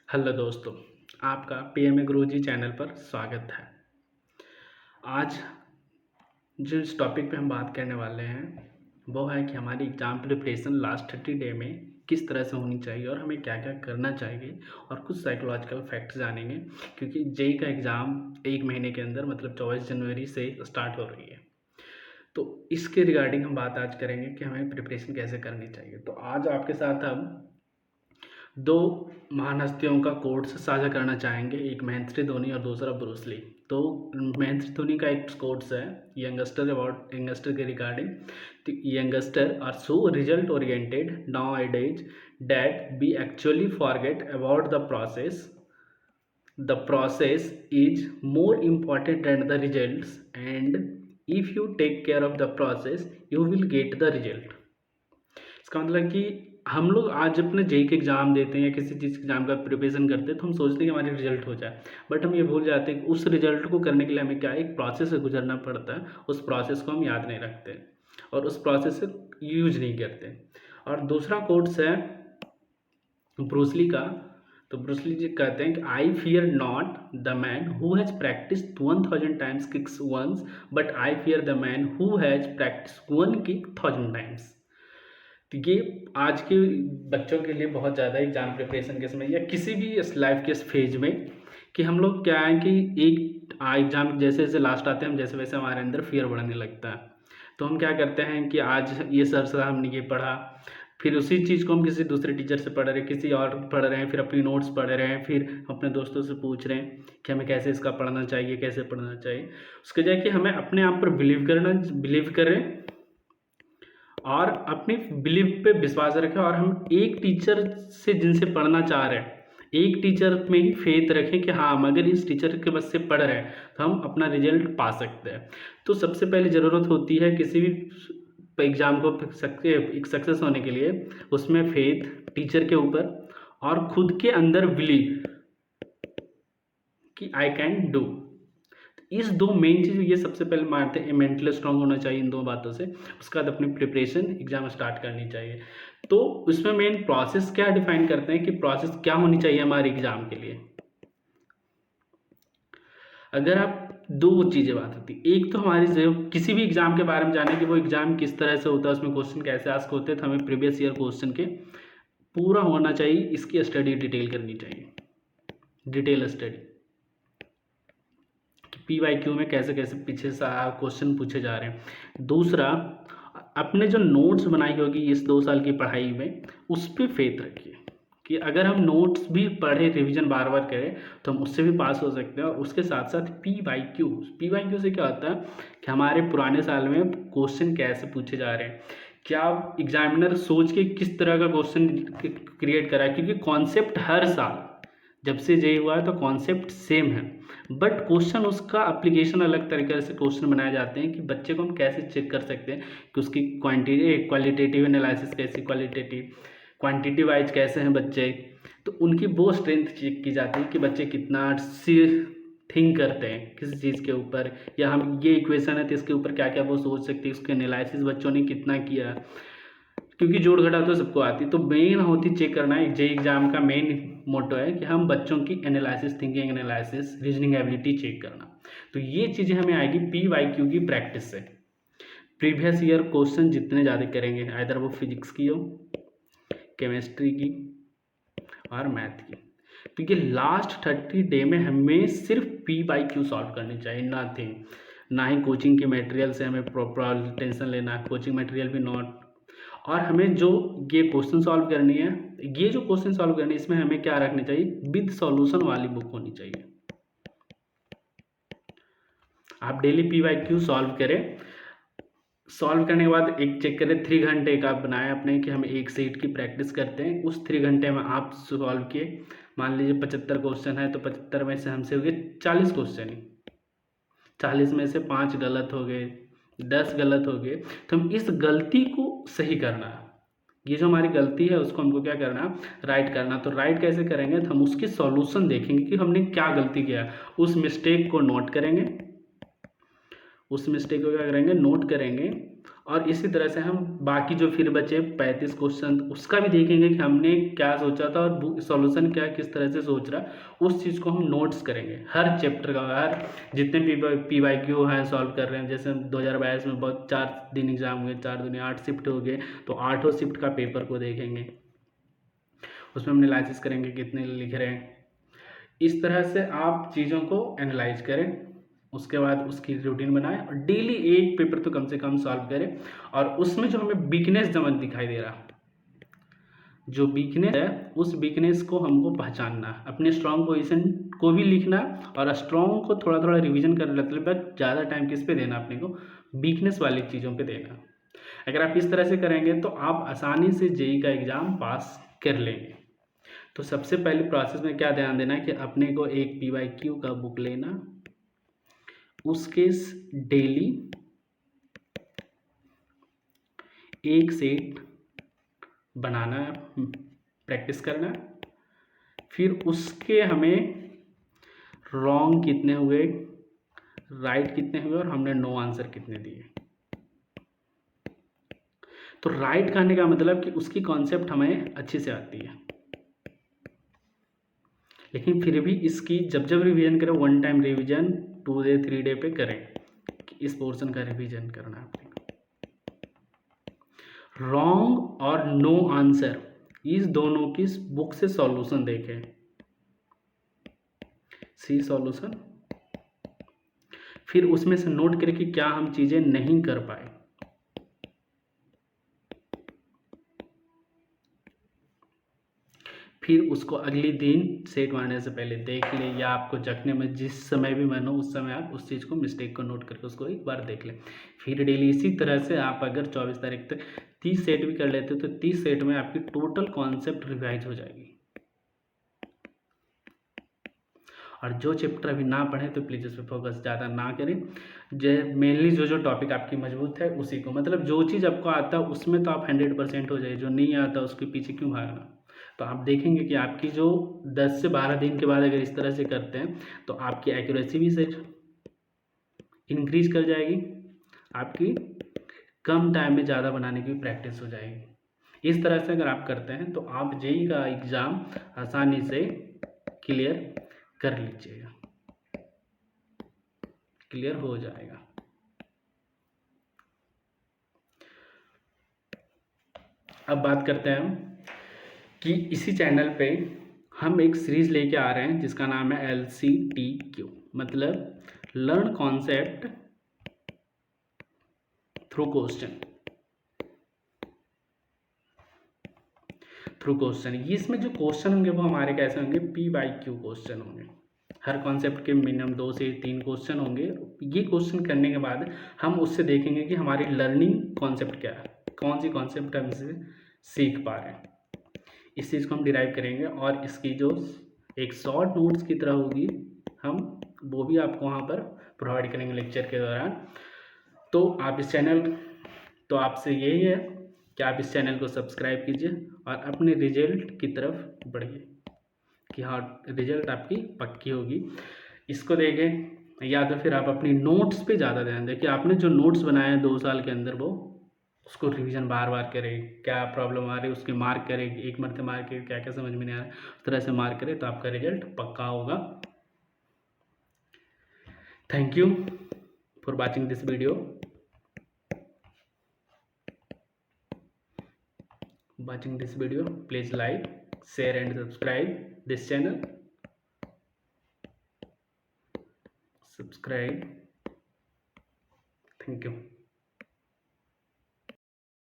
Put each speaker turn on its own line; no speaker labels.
Hello दोस्तों, आपका PMA गुरुजी channel पर स्वागत है। आज जिस टॉपिक पे हम बात करने वाले हैं वो है कि हमारी एग्ज़ाम प्रिपरेशन लास्ट 30 डे में किस तरह से होनी चाहिए और हमें क्या क्या करना चाहिए, और कुछ साइकोलॉजिकल फैक्ट्स जानेंगे क्योंकि जेई का एग्ज़ाम 1 महीने के अंदर मतलब 24 जनवरी से स्टार्ट हो रही है। तो इसके रिगार्डिंग हम बात आज करेंगे कि हमें प्रिपरेशन कैसे करनी चाहिए। तो आज आपके साथ हम दो महान हस्तियों का कोट्स साझा करना चाहेंगे, एक महेंद्र धोनी और दूसरा ब्रूस ली। तो महेंद्र धोनी का एक कोट्स है यंगस्टर अबाउट यंगस्टर के रिगार्डिंग। तो youngster are so result oriented nowadays that we actually forget about the process is more important than the results, and if you take care of the process you will get the result. इसका मतलब कि हम लोग आज अपने JEE के exam देते हैं या किसी चीज़ के एग्ज़ाम का प्रिपरेशन करते हैं तो हम सोचते हैं कि हमारी रिजल्ट हो जाए, बट हम ये भूल जाते हैं कि उस रिजल्ट को करने के लिए हमें क्या एक प्रोसेस से गुजरना पड़ता है। उस प्रोसेस को हम याद नहीं रखते और उस प्रोसेस से यूज नहीं करते। और दूसरा कोट्स है ब्रूस ली का। तो ब्रूस ली जी कहते हैं कि I fear not the man who has practice 1000 times kicks once, but I fear the man who has practice one kick 1000 times. तो ये आज के बच्चों के लिए बहुत ज़्यादा एग्ज़ाम प्रिपरेशन के समय या किसी भी इस लाइफ के इस फेज में कि हम लोग क्या है कि एक एग्ज़ाम जैसे जैसे लास्ट आते हैं हम जैसे वैसे हमारे अंदर फियर बढ़ने लगता है। तो हम क्या करते हैं कि आज ये सर से हमने ये पढ़ा, फिर उसी चीज़ को हम किसी दूसरे टीचर से पढ़ रहे हैं, किसी और पढ़ रहे हैं, फिर अपनी नोट्स पढ़ रहे हैं, फिर अपने दोस्तों से पूछ रहे हैं कि हमें कैसे इसका पढ़ना चाहिए, कैसे पढ़ना चाहिए। उसके जाए कि हमें अपने आप पर बिलीव करें और अपनी बिलीव पे विश्वास रखें, और हम एक टीचर से जिनसे पढ़ना चाह रहे हैं एक टीचर में ही फेथ रखें कि हाँ हम अगर इस टीचर के बस से पढ़ रहे हैं तो हम अपना रिजल्ट पा सकते हैं। तो सबसे पहले ज़रूरत होती है किसी भी एग्ज़ाम को सक्सेस होने के लिए, उसमें फेथ टीचर के ऊपर और खुद के अंदर बिलीव कि आई कैन डू। इस दो मेन चीज़ ये सबसे पहले मानते हैं, मेंटली स्ट्रांग होना चाहिए इन दो बातों से। उसके बाद अपनी प्रिपरेशन एग्जाम स्टार्ट करनी चाहिए। तो उसमें मेन प्रोसेस क्या डिफाइन करते हैं कि प्रोसेस क्या होनी चाहिए हमारे एग्जाम के लिए। अगर आप दो चीज़ें बात होती, एक तो हमारी जो किसी भी एग्जाम के बारे में जाने कि वो एग्जाम किस तरह से होता है, उसमें क्वेश्चन कैसे आस्क होते हैं, तो हमें प्रीवियस ईयर क्वेश्चन के पूरा होना चाहिए, इसकी स्टडी डिटेल करनी चाहिए, डिटेल स्टडी PYQ में कैसे कैसे पीछे से क्वेश्चन पूछे जा रहे हैं। दूसरा, अपने जो नोट्स बनाई होगी इस 2 साल की पढ़ाई में उस पर फेथ रखिए कि अगर हम नोट्स भी पढ़े, रिवीजन बार बार करें तो हम उससे भी पास हो सकते हैं। और उसके साथ साथ PYQ से क्या होता है कि हमारे पुराने साल में क्वेश्चन कैसे पूछे जा रहे हैं, क्या एग्जामिनर सोच के किस तरह का क्वेश्चन क्रिएट करा है, क्योंकि कॉन्सेप्ट हर साल जब से जेई हुआ है तो कॉन्सेप्ट सेम है, बट क्वेश्चन उसका एप्लीकेशन अलग तरीके से क्वेश्चन बनाए जाते हैं कि बच्चे को हम कैसे चेक कर सकते हैं कि उसकी क्वालिटेटिव एनालिसिस कैसी, क्वांटिटी वाइज कैसे हैं बच्चे। तो उनकी वो स्ट्रेंथ चेक की जाती है कि बच्चे कितना थिंक करते हैं किसी चीज़ के ऊपर, या हम ये इक्वेशन है तो इसके ऊपर क्या क्या वो सोच सकते हैं, उसके एनालिसिस बच्चों ने कितना किया, क्योंकि जोड़ घटा तो सबको आती। तो मेन होती चेक करना है, जेई एग्जाम का मेन मोटो है कि हम बच्चों की analysis, thinking analysis, reasoning ability check करना। तो ये चीज़ें हमें आएगी PYQ की प्रैक्टिस से। प्रीवियस ईयर क्वेश्चन जितने ज़्यादा करेंगे, आइदर वो फिजिक्स की हो, केमिस्ट्री की और मैथ की, तो ये लास्ट 30 डे में हमें सिर्फ PYQ सॉल्व करनी चाहिए, नथिंग। ना ही कोचिंग के मटेरियल से हमें प्रॉपर टेंशन लेना है, कोचिंग मटेरियल भी नॉट। और हमें जो ये क्वेश्चन सॉल्व करनी है, ये जो क्वेश्चन सॉल्व करनी है इसमें हमें क्या रखनी चाहिए, विद सॉल्यूशन वाली बुक होनी चाहिए। आप डेली PYQ सॉल्व करें, सॉल्व करने के बाद एक चेक करें 3 घंटे का आप बनाएं अपने कि हम एक सेट की प्रैक्टिस करते हैं। उस 3 घंटे में आप सॉल्व किए, मान लीजिए 75 क्वेश्चन है तो 75 में से हमसे हो गए 40 क्वेश्चन ही, 40 में से 5 गलत हो गए, 10 गलत हो गए, तो हम इस गलती को सही करना है। ये जो हमारी गलती है उसको हमको क्या करना, राइट करना। तो राइट कैसे करेंगे, तो हम उसकी सॉल्यूशन देखेंगे कि हमने क्या गलती किया, उस मिस्टेक को नोट करेंगे, उस मिस्टेक को क्या करेंगे, नोट करेंगे, और इसी तरह से हम बाकी जो फिर बचे 35 क्वेश्चन उसका भी देखेंगे कि हमने क्या सोचा था और सॉल्यूशन क्या किस तरह से सोच रहा, उस चीज़ को हम नोट्स करेंगे हर चैप्टर का। हर जितने पी वाई क्यू हैं सॉल्व कर रहे हैं, जैसे 2022 में बहुत 4 दिन एग्जाम हुए, 4 दूनी 8 शिफ्ट हो गए, तो 8 शिफ्ट का पेपर को देखेंगे, उसमें हम एनालिसिस करेंगे कितने लिख रहे हैं। इस तरह से आप चीज़ों को एनालाइज करें, उसके बाद उसकी रूटीन बनाएं और डेली एक पेपर तो कम से कम सॉल्व करें। और उसमें जो हमें वीकनेस जब दिखाई दे रहा, जो वीकनेस है उस वीकनेस को हमको पहचानना, अपने स्ट्रॉन्ग पोजीशन को भी लिखना और स्ट्रॉन्ग को थोड़ा थोड़ा रिवीजन कर लेते हैं, बट ज़्यादा टाइम किस पे देना, अपने को वीकनेस वाली चीज़ों पे देना। अगर आप इस तरह से करेंगे तो आप आसानी से जेई का एग्ज़ाम पास कर लेंगे। तो सबसे पहले प्रोसेस में क्या ध्यान देना है कि अपने को एक पी वाई क्यू का बुक लेना, उसके डेली एक सेट बनाना, प्रैक्टिस करना, फिर उसके हमें रॉन्ग कितने हुए, राइट कितने हुए और हमने नो आंसर कितने दिए। तो राइट करने का मतलब कि उसकी कॉन्सेप्ट हमें अच्छे से आती है, लेकिन फिर भी इसकी जब जब रिवीजन करें 1 टाइम रिवीजन 2 डे 3 डे पे करें कि इस पोर्शन का रिवीजन करना है अपने को। रॉन्ग और नो आंसर इस दोनों की बुक से सॉल्यूशन देखें, सी सॉल्यूशन, फिर उसमें से नोट करें कि क्या हम चीज़ें नहीं कर पाए। फिर उसको अगली दिन सेट मारने से पहले देख लें, या आपको जगने में जिस समय भी मन हो उस समय आप उस चीज़ को, मिस्टेक को नोट करके उसको एक बार देख लें। फिर डेली इसी तरह से आप अगर 24 तारीख तक 30 सेट भी कर लेते हो तो 30 सेट में आपकी टोटल कॉन्सेप्ट रिवाइज हो जाएगी। और जो चैप्टर अभी ना पढ़े तो प्लीज़ उस पर फोकस ज़्यादा ना करें, जो मेनली जो टॉपिक आपकी मजबूत है उसी को, मतलब जो चीज़ आपको आता है उसमें तो आप 100% हो जाए, जो नहीं आता उसके पीछे क्यों भागना। तो आप देखेंगे कि आपकी जो 10 से 12 दिन के बाद अगर इस तरह से करते हैं तो आपकी एक्यूरेसी भी से इंक्रीज कर जाएगी, आपकी कम टाइम में ज़्यादा बनाने की प्रैक्टिस हो जाएगी। इस तरह से अगर आप करते हैं तो आप जेई का एग्ज़ाम आसानी से क्लियर कर लीजिएगा, क्लियर हो जाएगा। अब बात करते हैं हम कि इसी चैनल पे हम एक सीरीज़ लेके आ रहे हैं जिसका नाम है LCTQ, मतलब learn concept through question, through question. इसमें जो क्वेश्चन होंगे वो हमारे कैसे होंगे, PYQ क्वेश्चन होंगे। हर कॉन्सेप्ट के मिनिमम 2 से 3 क्वेश्चन होंगे। ये क्वेश्चन करने के बाद हम उससे देखेंगे कि हमारी लर्निंग कॉन्सेप्ट क्या है, कौन सी कॉन्सेप्ट हम इससे सीख पा रहे हैं। इस चीज़ को हम डिराइव करेंगे और इसकी जो एक शॉर्ट नोट्स की तरह होगी, हम वो भी आपको वहाँ पर प्रोवाइड करेंगे लेक्चर के दौरान। तो आप इस चैनल, तो आपसे यही है कि आप इस चैनल को सब्सक्राइब कीजिए और अपने रिजल्ट की तरफ बढ़िए कि हाँ रिजल्ट आपकी पक्की होगी। इसको देखें, या तो फिर आप अपनी नोट्स पे ज़्यादा ध्यान दें कि आपने जो नोट्स बनाए हैं 2 साल के अंदर वो उसको रिवीजन बार बार करें, क्या प्रॉब्लम आ रही है उसके मार्क करें, एक मरते मार्क करें, क्या क्या समझ में नहीं आ रहा है उस तरह से मार्क करें तो आपका रिजल्ट पक्का होगा। Thank you for watching this video. Please like, share and subscribe this channel. Subscribe. Thank you.